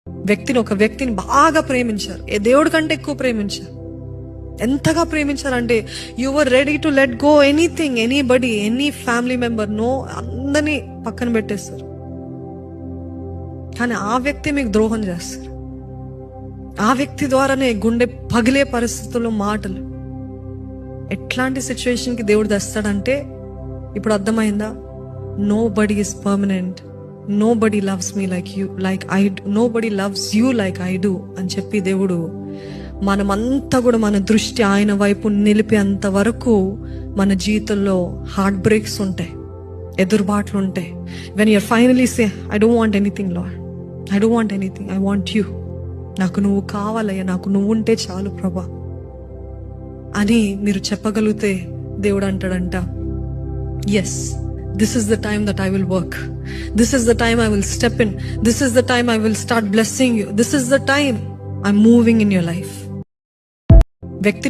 ఒక వ్యక్తిని బాగా ప్రేమించారు. ఏ దేవుడి కంటే ఎక్కువ ప్రేమించారు. ఎంతగా ప్రేమించారంటే you were ready to let go anything, anybody, any family member, no, అందరినీ పక్కన పెట్టేస్తారు. కానీ ఆ వ్యక్తి మీకు ద్రోహం చేస్తారు. ఆ వ్యక్తి ద్వారానే గుండె పగిలే పరిస్థితుల్లో మాటలు. ఎట్లాంటి సిచ్యువేషన్కి దేవుడు తెస్తాడంటే, ఇప్పుడు అర్థమైందా? Nobody is permanent, nobody loves me like you, nobody loves you like I do అని చెప్పి దేవుడు మనమంతా కూడా మన దృష్టి ఆయన వైపు నిలిపేంత వరకు మన జీవితంలో హార్ట్ బ్రేక్స్ ఉంటాయి, ఎదురుబాట్లు ఉంటాయి. When your finally say I don't want anything Lord, I don't want anything, I want you. నాకు నువ్వు కావాలయ్యా, నాకు నువ్వు ఉంటే చాలు ప్రభా అని మీరు చెప్పగలిగితే దేవుడు అంటాడంట, yes, this is the time that I will work, this is the time I will step in, this is the time I will start blessing you, this is the time I'm moving in your life.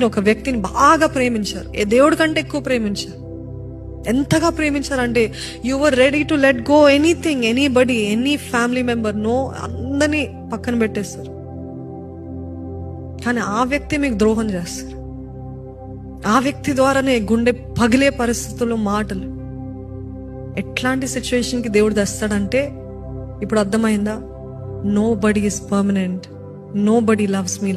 ఒక వ్యక్తిని బాగా ప్రేమించారు. ఏ దేవుడి కంటే ఎక్కువ ప్రేమించారు. ఎంతగా ప్రేమించారంటే you were ready to let go anything, anybody, any family member, no, అందరినీ పక్కన పెట్టేస్తారు. కానీ ఆ వ్యక్తి మీకు ద్రోహం చేస్తారు. ఆ వ్యక్తి ద్వారానే గుండె పగిలే పరిస్థితుల్లో మాటలు. ఎట్లాంటి సిచ్యువేషన్కి దేవుడు తెస్తాడంటే, ఇప్పుడు అర్థమైందా? Nobody is permanent, nobody loves me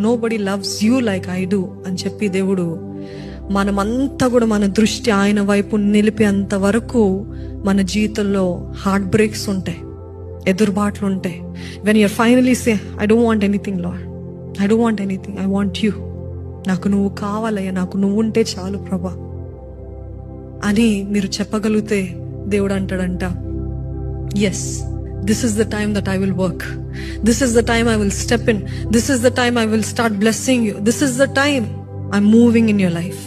nobody loves you like I do అని చెప్పి దేవుడు మనమంతా కూడా మన దృష్టి ఆయన వైపు నిలిపేంత వరకు మన జీవితంలో హార్ట్ బ్రేక్స్ ఉంటాయి, ఎదురుబాట్లు ఉంటాయి. When your finally say I don't want anything Lord, I don't want anything, I want you. నాకు నువ్వు కావాలయ్యా, నాకు నువ్వు ఉంటే చాలు ప్రభా అని మీరు చెప్పగలిగితే దేవుడు అంటాడంట, yes, this is the time that I will work, this is the time I will step in, this is the time I will start blessing you, this is the time I'm moving in your life.